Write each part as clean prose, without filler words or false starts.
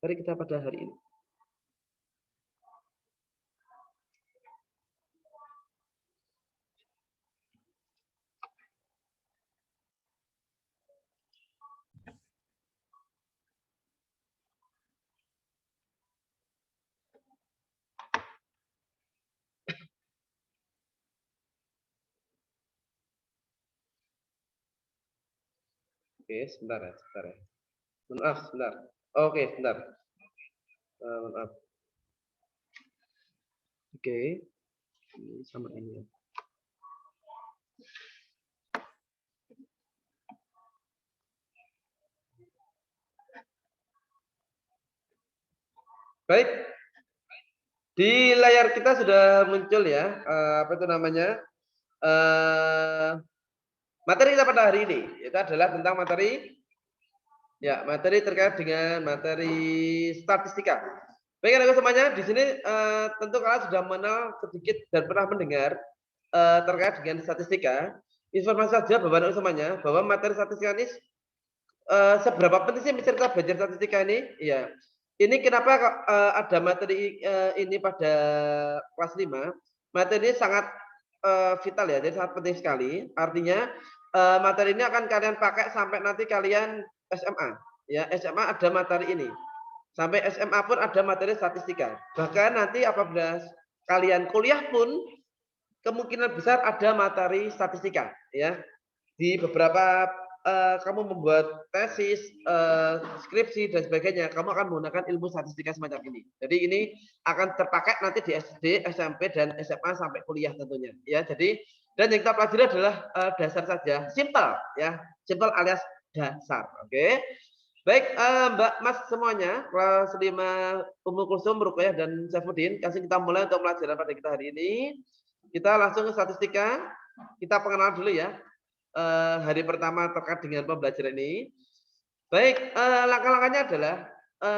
materi kita pada hari ini. Oke, sebentar ya. Maaf, sebentar. Oke, sebentar. Maaf. Oke, ini sama ini ya. Baik, di layar kita sudah muncul ya, apa itu namanya, materi kita pada hari ini. Itu adalah tentang materi terkait dengan materi statistika. Baik, anak semuanya, di sini tentu kalian sudah mengenal sedikit dan pernah mendengar terkait dengan statistika. Informasi saja Bapak-Ibu semuanya bahwa materi statistika ini seberapa penting sih kita belajar statistika ini? Ya. Ini kenapa ada materi ini pada kelas 5? Materi ini sangat vital ya, jadi sangat penting sekali. Artinya materi ini akan kalian pakai sampai nanti kalian SMA. Ya, SMA ada materi ini. Sampai SMA pun ada materi statistika. Bahkan nanti apabila kalian kuliah pun kemungkinan besar ada materi statistika ya. Di beberapa kamu membuat tesis, skripsi dan sebagainya, kamu akan menggunakan ilmu statistika semacam ini. Jadi ini akan terpakai nanti di SD, SMP dan SMA sampai kuliah tentunya ya. Jadi dan yang kita pelajari adalah dasar saja, simple ya, simple alias dasar. Oke. Baik, Mbak Mas semuanya, kelas 5 Ummul Kulsum, Ruqayyah dan Saifuddin, kasih kita mulai untuk pelajaran pada kita hari ini. Kita langsung ke statistika. Kita pengenalan dulu ya. Hari pertama terkait dengan pembelajaran ini. Baik, langkah-langkahnya adalah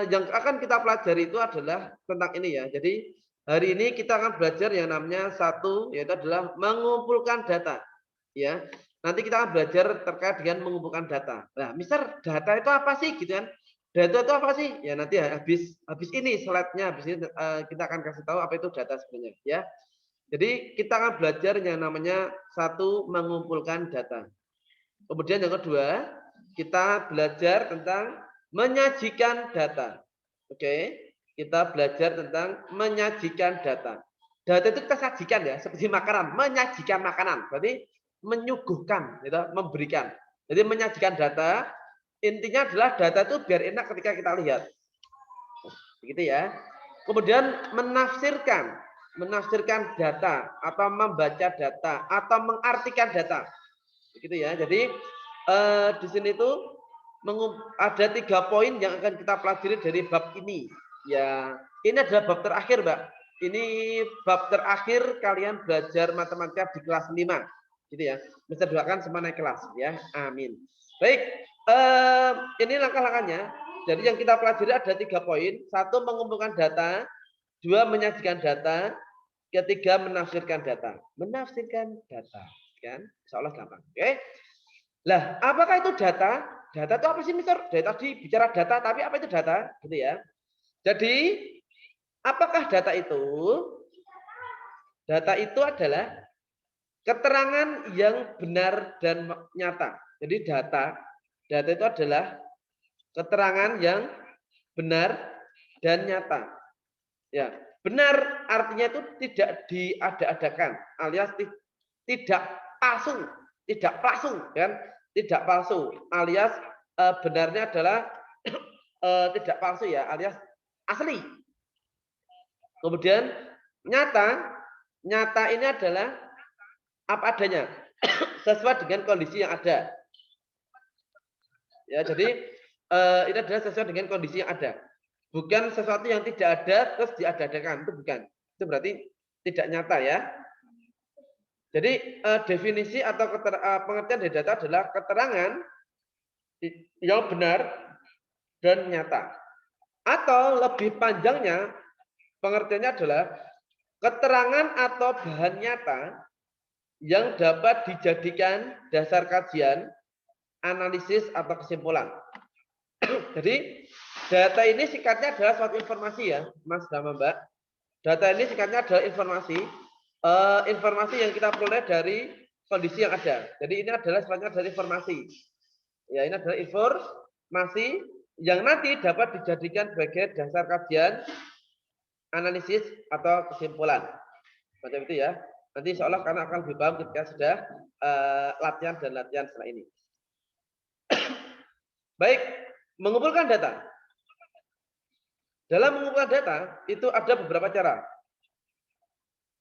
yang akan kita pelajari itu adalah tentang ini ya. Jadi hari ini kita akan belajar yang namanya satu, yaitu adalah mengumpulkan data. Ya, nanti kita akan belajar terkait dengan mengumpulkan data. Nah, Mister, data itu apa sih gitu kan? Data itu apa sih? Ya nanti habis ini slide-nya, habis ini kita akan kasih tahu apa itu data sebenarnya ya. Jadi kita akan belajar yang namanya satu, mengumpulkan data. Kemudian yang kedua, kita belajar tentang menyajikan data. Oke, kita belajar tentang menyajikan data. Data itu kita sajikan ya, seperti makanan, menyajikan makanan. Berarti menyuguhkan, gitu, memberikan. Jadi menyajikan data, intinya adalah data itu biar enak ketika kita lihat. Begitu ya. Kemudian menafsirkan data atau membaca data atau mengartikan data. Begitu ya. Jadi di sini tuh ada 3 poin yang akan kita pelajari dari bab ini. Ya, ini adalah bab terakhir, Mbak. Ini bab terakhir kalian belajar matematika di kelas 5. Gitu ya. Bisa doakan semua naik kelas ya. Amin. Baik, ini langkah-langkahnya. Jadi yang kita pelajari ada 3 poin. 1, mengumpulkan data. 2, menyajikan data. 3, menafsirkan data. Menafsirkan data, kan? Insya Allah gampang. Oke. Lah, apakah itu data? Data itu apa sih, Mister? Dari tadi bicara data, tapi apa itu data? Gitu ya. Jadi, apakah data itu? Data itu adalah keterangan yang benar dan nyata. Jadi data itu adalah keterangan yang benar dan nyata. Ya, benar artinya itu tidak diada-adakan, alias tidak palsu, kan? Tidak palsu, alias benarnya adalah tidak palsu ya, alias asli. Kemudian nyata ini adalah apa adanya, sesuai dengan kondisi yang ada. Ya, jadi ini adalah sesuai dengan kondisi yang ada. Bukan sesuatu yang tidak ada terus diada-adakan, itu bukan. Itu berarti tidak nyata ya. Jadi definisi atau pengertian dari data adalah keterangan yang benar dan nyata. Atau lebih panjangnya pengertiannya adalah keterangan atau bahan nyata yang dapat dijadikan dasar kajian, analisis atau kesimpulan. Jadi Data ini singkatnya adalah suatu informasi ya, Mas sama Mbak. Data ini singkatnya adalah informasi, informasi yang kita peroleh dari kondisi yang ada. Jadi ini adalah selanjutnya dari informasi. Ya, ini adalah informasi yang nanti dapat dijadikan sebagai dasar kajian, analisis atau kesimpulan. Macam itu ya. Nanti insya Allah karena akan lebih paham ketika sudah latihan dan latihan setelah ini. Baik, mengumpulkan data. Dalam mengumpulkan data itu ada beberapa cara.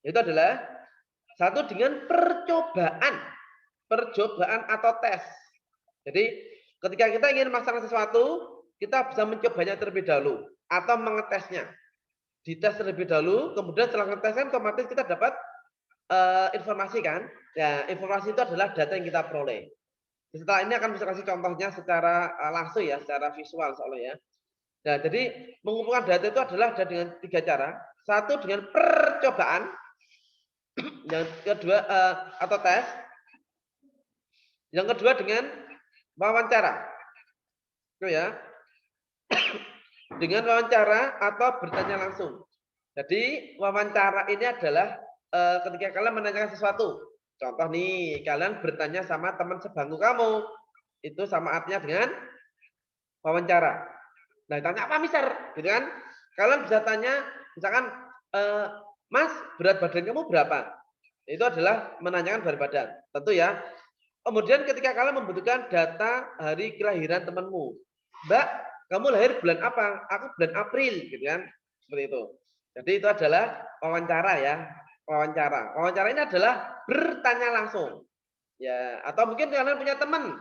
Itu adalah satu dengan percobaan atau tes. Jadi ketika kita ingin melaksanakan sesuatu, kita bisa mencobanya terlebih dahulu atau mengetesnya. Dites terlebih dahulu, kemudian setelah ngetesnya otomatis kita dapat informasi kan. Ya, informasi itu adalah data yang kita peroleh. Setelah ini akan bisa kasih contohnya secara langsung ya, secara visual soalnya ya. Nah, jadi mengumpulkan data itu adalah ada dengan 3 cara. Satu dengan percobaan, yang kedua atau tes, yang kedua dengan wawancara. Itu ya. Dengan wawancara atau bertanya langsung. Jadi wawancara ini adalah ketika kalian menanyakan sesuatu. Contoh nih, kalian bertanya sama teman sebangku kamu. Itu sama artinya dengan wawancara. Nah, tanya apa, Mister? Gitu kan? Kalian bisa tanya, misalkan, Mas, berat badan kamu berapa? Itu adalah menanyakan berat badan. Tentu ya. Kemudian ketika kalian membutuhkan data hari kelahiran temanmu. Mbak, kamu lahir bulan apa? Aku bulan April, gitu kan? Seperti itu. Jadi itu adalah wawancara ya. Wawancara. Wawancara ini adalah bertanya langsung. Ya, atau mungkin kalian punya teman.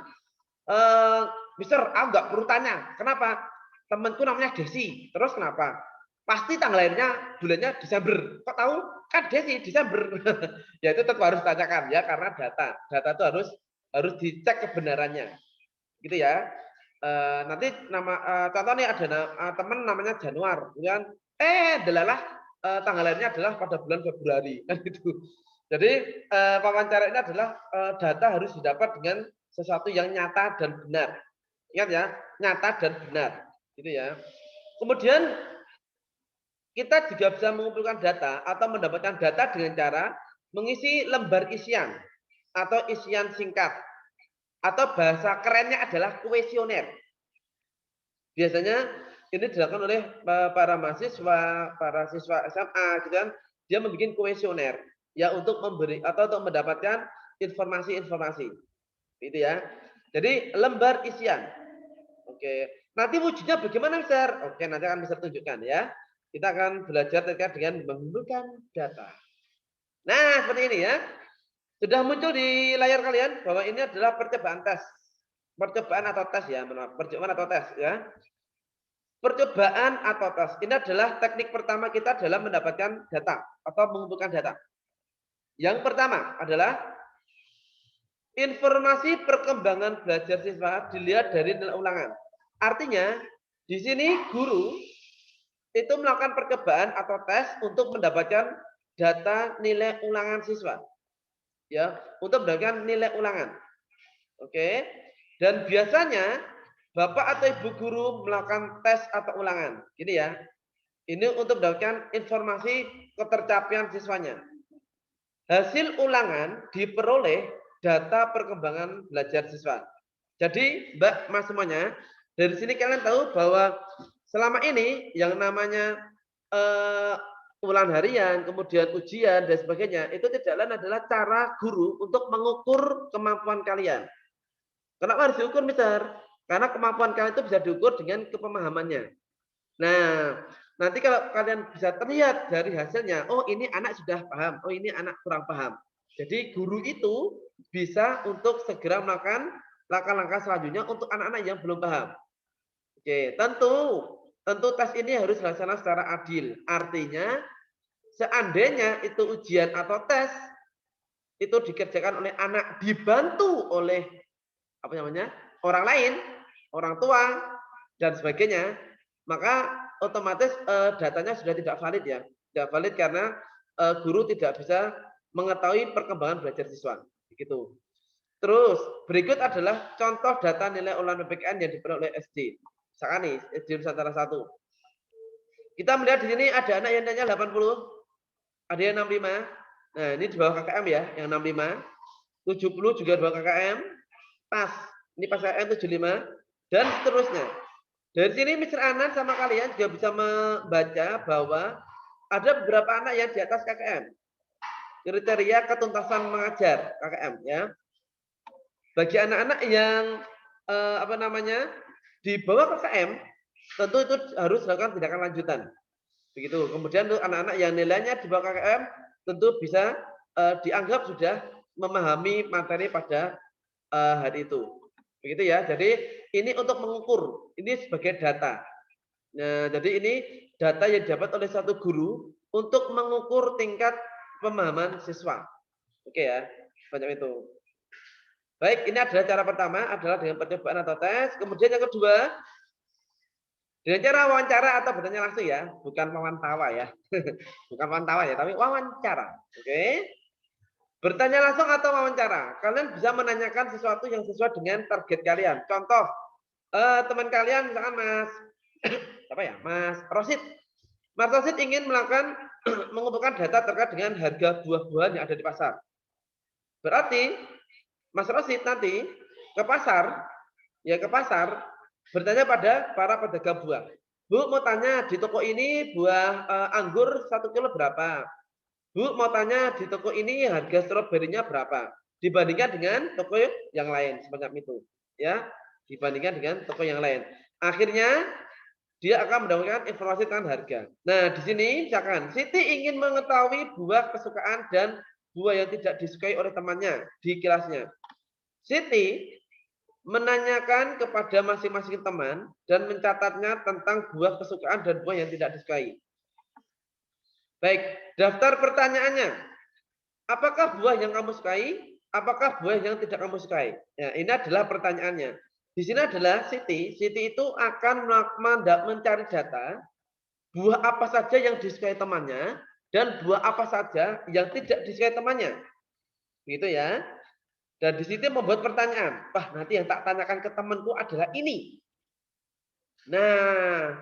Mister, aku nggak perlu tanya. Kenapa? Temanku namanya Desi. Terus kenapa? Pasti tanggal lahirnya bulannya Desember. Kok tahu? Kan Desi Desember. Ya itu tetap harus tanyakan ya karena data. Data itu harus dicek kebenarannya. Gitu ya. Nanti nama contoh nih ada teman namanya Januar, kan? Delalah tanggal lahirnya adalah pada bulan Februari kan gitu. Jadi wawancara ini adalah data harus didapat dengan sesuatu yang nyata dan benar. Ingat ya, nyata dan benar. Gitu ya. Kemudian kita juga bisa mengumpulkan data atau mendapatkan data dengan cara mengisi lembar isian atau isian singkat atau bahasa kerennya adalah kuesioner. Biasanya ini dilakukan oleh para mahasiswa, para siswa SMA gitu kan, dia membuat kuesioner ya untuk memberi atau untuk mendapatkan informasi-informasi. Gitu ya. Jadi lembar isian. Oke. Nanti wujudnya bagaimana, Mister? Oke, nanti akan bisa tunjukkan ya. Kita akan belajar terkait dengan mengumpulkan data. Nah, seperti ini ya. Sudah muncul di layar kalian bahwa ini adalah percobaan tes. Percobaan atau tes ya, percobaan atau tes ya. Percobaan atau tes. Ini adalah teknik pertama kita dalam mendapatkan data atau mengumpulkan data. Yang pertama adalah informasi perkembangan belajar siswa dilihat dari nilai ulangan. Artinya, di sini guru itu melakukan percobaan atau tes untuk mendapatkan data nilai ulangan siswa. Ya, untuk mendapatkan nilai ulangan. Oke. Dan biasanya Bapak atau Ibu guru melakukan tes atau ulangan. Gini ya. Ini untuk mendapatkan informasi ketercapaian siswanya. Hasil ulangan diperoleh data perkembangan belajar siswa. Jadi, Mbak, Mas semuanya, dari sini kalian tahu bahwa selama ini yang namanya ulangan harian, kemudian ujian dan sebagainya, itu tidak lain adalah cara guru untuk mengukur kemampuan kalian. Kenapa harus diukur, Mister? Karena kemampuan kalian itu bisa diukur dengan kepemahamannya. Nah, nanti kalau kalian bisa terlihat dari hasilnya, oh ini anak sudah paham, oh ini anak kurang paham. Jadi guru itu bisa untuk segera melakukan langkah-langkah selanjutnya untuk anak-anak yang belum paham. Oke, tentu tes ini harus dilaksanakan secara adil. Artinya, seandainya itu ujian atau tes itu dikerjakan oleh anak dibantu oleh apa namanya orang lain, orang tua dan sebagainya, maka otomatis datanya sudah tidak valid ya, tidak valid karena guru tidak bisa mengetahui perkembangan belajar siswa. Begitu. Terus berikut adalah contoh data nilai ulangan PPKN yang diperoleh oleh SD. Misalkan nih, SD Nusantara 1. Kita melihat di sini ada anak yang nilainya 80, ada yang 65. Nah, ini di bawah KKM ya, yang 65. 70 juga di bawah KKM. Pas. Ini pas KKM 75 dan seterusnya. Dari sini Mr. Anan sama kalian juga bisa membaca bahwa ada beberapa anak yang di atas KKM. Kriteria ketuntasan mengajar KKM ya. Bagi anak-anak yang di bawah KKM, tentu itu harus dilakukan tindakan lanjutan. Begitu. Kemudian untuk anak-anak yang nilainya di bawah KKM, tentu bisa dianggap sudah memahami materi pada hari itu. Begitu ya. Jadi ini untuk mengukur, ini sebagai data. Nah, jadi ini data yang didapat oleh satu guru untuk mengukur tingkat pemahaman siswa. Oke ya, banyak itu. Baik, ini adalah cara pertama adalah dengan percobaan atau tes. Kemudian yang kedua, dengan cara wawancara atau bertanya langsung ya, bukan wawancara ya. Bukan wawancara ya, tapi wawancara. Oke. Bertanya langsung atau wawancara. Kalian bisa menanyakan sesuatu yang sesuai dengan target kalian. Contoh, teman kalian misalkan Mas apa ya? Mas Rosid. Mas Rosid ingin melakukan mengumpulkan data terkait dengan harga buah-buahan yang ada di pasar. Berarti Mas Rosid nanti ke pasar bertanya pada para pedagang buah. Bu, mau tanya di toko ini buah anggur 1 kilo berapa? Bu, mau tanya di toko ini harga stroberinya berapa? Dibandingkan dengan toko yang lain semacam itu, ya. Dibandingkan dengan toko yang lain. Akhirnya dia akan mendapatkan informasi tentang harga. Nah, di sini misalkan Siti ingin mengetahui buah kesukaan dan buah yang tidak disukai oleh temannya di kelasnya. Siti menanyakan kepada masing-masing teman dan mencatatnya tentang buah kesukaan dan buah yang tidak disukai. Baik, daftar pertanyaannya. Apakah buah yang kamu sukai? Apakah buah yang tidak kamu sukai? Ya, ini adalah pertanyaannya. Di sini adalah Siti. Siti itu akan mencari data buah apa saja yang disukai temannya dan buah apa saja yang tidak disukai temannya. Gitu ya. Dan di situ membuat pertanyaan. Wah, nanti yang tak tanyakan ke temanku adalah ini. Nah,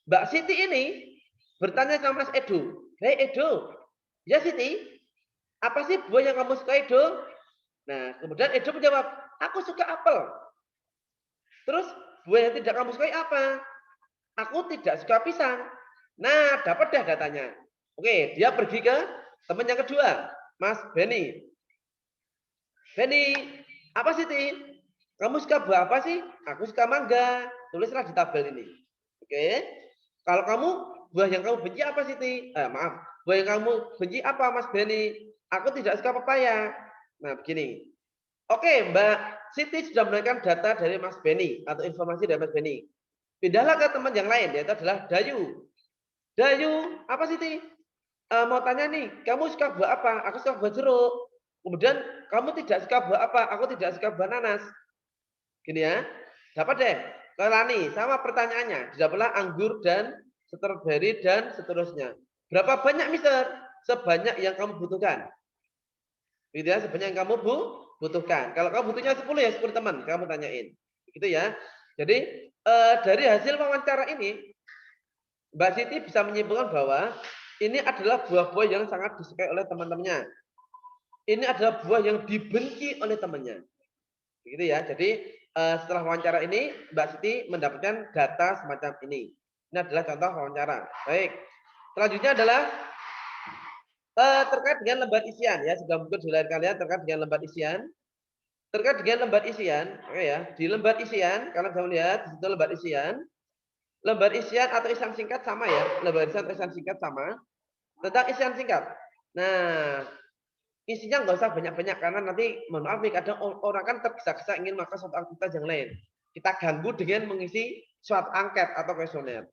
Mbak Siti ini bertanya ke Mas Edo. Hei Edo, ya Siti, apa sih buah yang kamu suka Edo? Nah, kemudian Edo menjawab, aku suka apel. Terus buah yang tidak kamu sukai apa? Aku tidak suka pisang. Nah, dapat dah datanya. Oke, dia pergi ke teman yang kedua, Mas Benny. Benny, apa sih, Ti? Kamu suka buah apa sih? Aku suka mangga. Tulislah di tabel ini. Oke. Kalau kamu, buah yang kamu benci apa sih, Ti? Maaf. Buah yang kamu benci apa, Mas Benny? Aku tidak suka pepaya. Nah, begini. Oke, Mbak Siti sudah memberikan data dari Mas Benny atau informasi dari Mas Benny. Pindahlah ke teman yang lain, yaitu adalah Dayu. Dayu, apa sih, Ti? Mau tanya nih, kamu suka buah apa? Aku suka buah jeruk. Kemudian kamu tidak suka buah apa? Aku tidak suka buah nanas. Gini ya. Dapat deh. Kelani sama pertanyaannya. Didapatlah anggur dan stroberi dan seterusnya. Berapa banyak, Mister? Sebanyak yang kamu butuhkan. Gitu ya, sebanyak yang kamu butuhkan. Kalau kamu butuhnya 10 ya 10 teman kamu tanyain. Gitu ya. Jadi dari hasil wawancara ini Mbak Siti bisa menyimpulkan bahwa ini adalah buah-buah yang sangat disukai oleh teman-temannya. Ini adalah buah yang dibenci oleh temannya. Begitu ya. Jadi setelah wawancara ini Mbak Siti mendapatkan data semacam ini. Ini adalah contoh wawancara. Baik. Selanjutnya adalah terkait dengan lembar isian ya. Sudah mungkin di layar kalian terkait dengan lembar isian. Terkait dengan lembar isian, oke ya. Di lembar isian, kalian bisa melihat di situ lembar isian. Lembar isian atau isian singkat sama ya. Lembar isian atau isian singkat sama. Tentang isian singkat. Nah, isinya nggak usah banyak-banyak karena nanti mohon maaf nih kadang orang kan tergesa-gesa ingin melakukan suatu aktivitas yang lain. Kita ganggu dengan mengisi suatu angket atau kuesioner.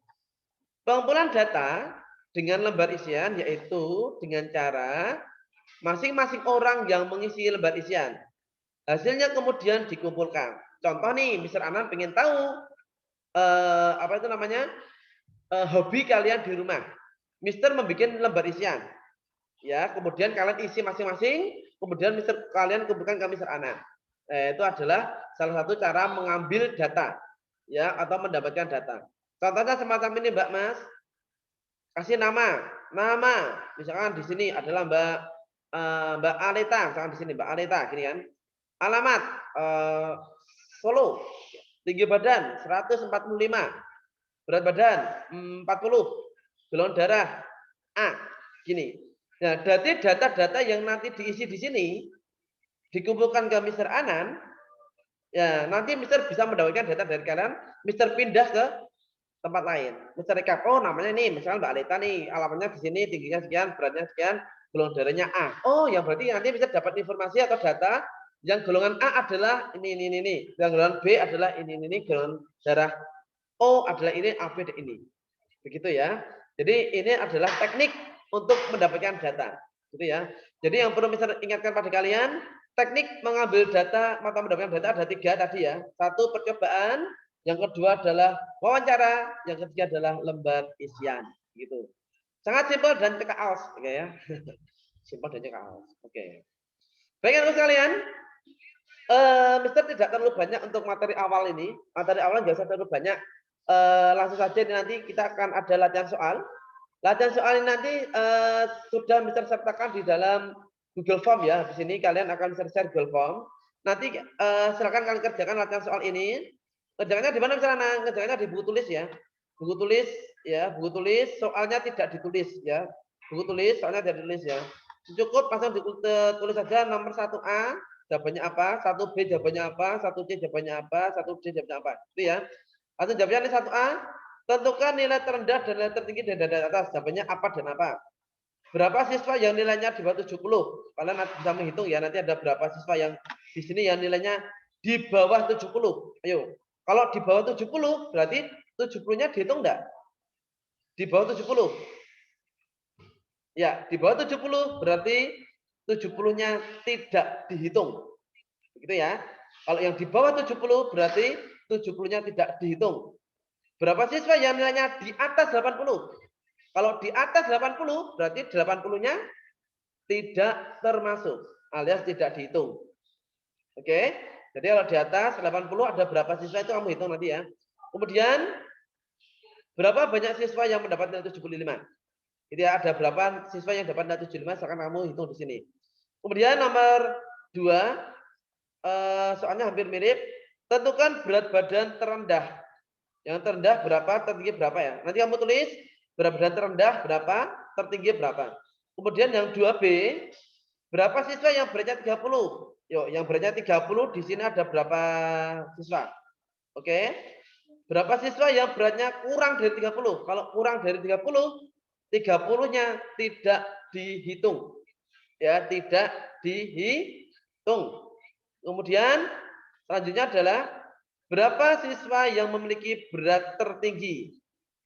Pengumpulan data dengan lembar isian yaitu dengan cara masing-masing orang yang mengisi lembar isian. Hasilnya kemudian dikumpulkan. Contoh nih, Mr. Anan pengen tahu apa itu namanya hobi kalian di rumah. Mister membuat lembar isian. Ya, kemudian kalian isi masing-masing, kemudian kalian kumpulkan ke Mr. Anan. Itu adalah salah satu cara mengambil data. ya atau mendapatkan data. Contohnya semacam ini Mbak Mas, kasih nama, misalkan di sini adalah Mbak Aleta, misalkan di sini Mbak Aleta, gini kan. Alamat Solo, tinggi badan 145, berat badan 40, golongan darah A, gini. Nah, berarti data-data yang nanti diisi di sini dikumpulkan ke Mister Anan, ya nanti Mister bisa mendapatkan data dari kalian, Mister pindah ke tempat lain. Mister rekap, oh namanya nih, misalnya Mbak Aleta nih, alamatnya di sini, tingginya sekian, beratnya sekian, golongan darahnya A. Oh, yang berarti nanti bisa dapat informasi atau data yang golongan A adalah ini. Yang golongan B adalah ini, golongan darah O adalah ini, A, B, D ini. Begitu ya. Jadi ini adalah teknik untuk mendapatkan data. Gitu ya. Jadi yang perlu Mister ingatkan pada kalian, teknik mengambil data, mata mendapatkan data ada 3 tadi ya. 1 percobaan, yang kedua adalah wawancara, yang ketiga adalah lembar isian, gitu. Sangat simpel dan cekak aus, oke ya. Simpel dan cekak aus. Oke. Baik teman sekalian, Mister tidak terlalu banyak untuk materi awal ini. Materi awal nggak usah terlalu banyak. Langsung saja nanti kita akan ada latihan soal. Latihan soal ini nanti sudah Mister sertakan di dalam Google Form ya. Di sini kalian akan share Google Form. Nanti silakan kalian kerjakan latihan soal ini. Kerjaannya di mana misalnya? Kerjaannya di buku tulis ya. Buku tulis ya, buku tulis soalnya tidak ditulis ya. Buku tulis soalnya tidak ditulis ya. Cukup pasang ditulis saja nomor 1A jawabannya apa, 1B jawabannya apa, 1C jawabannya apa, 1D jawabannya apa. Itu ya. Langsung jawabannya 1A, tentukan nilai terendah dan nilai tertinggi dari data atas. Jawabannya apa dan apa. Berapa siswa yang nilainya di bawah 70? Kalian nanti bisa menghitung ya, nanti ada berapa siswa yang di sini yang nilainya di bawah 70. Ayo. Kalau di bawah 70 berarti 70-nya dihitung enggak? Di bawah 70. Ya, di bawah 70 berarti 70-nya tidak dihitung. Begitu ya. Kalau yang di bawah 70 berarti 70-nya tidak dihitung. Berapa siswa yang nilainya di atas 80? Kalau di atas 80 berarti 80-nya tidak termasuk alias tidak dihitung. Oke. Jadi kalau di atas 80 ada berapa siswa itu kamu hitung nanti ya. Kemudian berapa banyak siswa yang mendapat nilai 75? Jadi ada berapa siswa yang dapat nilai 75 silakan kamu hitung di sini. Kemudian nomor 2 soalnya hampir mirip. Tentukan berat badan terendah. Yang terendah berapa, tertinggi berapa ya. Nanti kamu tulis berat badan terendah berapa, tertinggi berapa. Kemudian yang 2B, berapa siswa yang beratnya 30? Yuk, yang beratnya 30 di sini ada berapa siswa? Oke. Berapa siswa yang beratnya kurang dari 30? Kalau kurang dari 30, 30-nya tidak dihitung. Ya, tidak dihitung. Kemudian selanjutnya adalah berapa siswa yang memiliki berat tertinggi?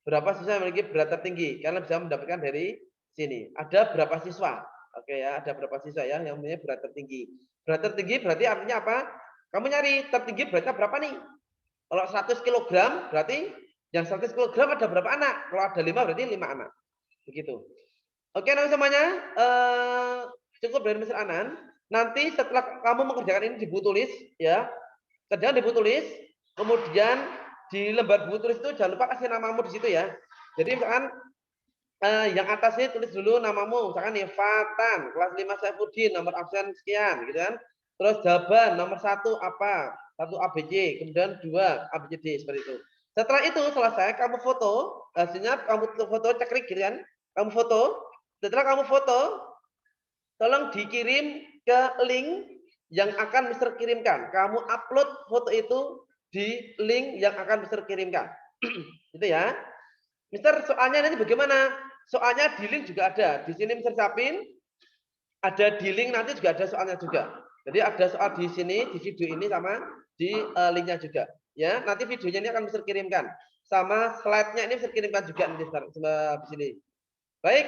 Berapa siswa yang memiliki berat tertinggi? Kalian bisa mendapatkan dari sini. Ada berapa siswa? Oke ya, ada berapa siswa ya yang memiliki berat tertinggi? Berat tertinggi berarti artinya apa? Kamu nyari tertinggi beratnya berapa nih? Kalau 100 kg berarti yang 100 kg ada berapa anak? Kalau ada 5 berarti 5 anak. Begitu. Oke, nanti semuanya cukup dari Mister Anan. Nanti setelah kamu mengerjakan ini di buku tulis ya. Kerjaan di buku tulis, kemudian di lembar buku tulis itu jangan lupa kasih namamu di situ ya. Jadi misalkan yang atas ini tulis dulu namamu, misalkan nih Fatan, kelas 5 Saifuddin, nomor absen sekian, gitu kan. Terus jawaban nomor 1 apa? 1 ABC, kemudian 2 ABCD seperti itu. Setelah itu selesai, kamu foto, hasilnya kamu foto cekrik gitu kan. Kamu foto, setelah kamu foto, tolong dikirim ke link yang akan Mister kirimkan. Kamu upload foto itu di link yang akan Mister kirimkan. Gitu ya. Mister soalnya nanti bagaimana? Soalnya di link juga ada. Di sini Mister siapin, ada di link nanti juga ada soalnya juga. Jadi ada soal di sini, di video ini sama di linknya juga. Ya, nanti videonya ini akan Mister kirimkan. Sama slide-nya ini Mister kirimkan juga nanti di sini. Baik,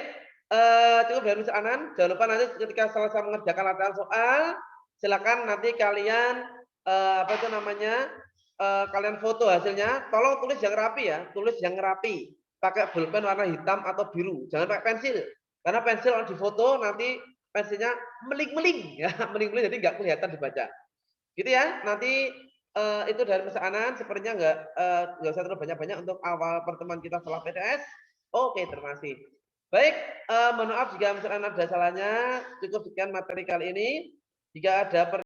cukup dari Mister Anan. Jangan lupa nanti ketika selesai mengerjakan latihan soal, silakan nanti kalian apa itu namanya? Kalian foto hasilnya, tolong tulis yang rapi ya, tulis yang rapi. Pakai pulpen warna hitam atau biru, jangan pakai pensil. Karena pensil kalau difoto nanti pensilnya meling-meling ya, meling-meling jadi nggak kelihatan dibaca. Gitu ya. Nanti itu dari Mas Anan, sepertinya nggak usah terlalu banyak-banyak untuk awal pertemuan kita setelah PTS. Oke, terima kasih. Baik, mohon maaf jika Mas Anan ada salahnya. Cukup sekian materi kali ini. Jika ada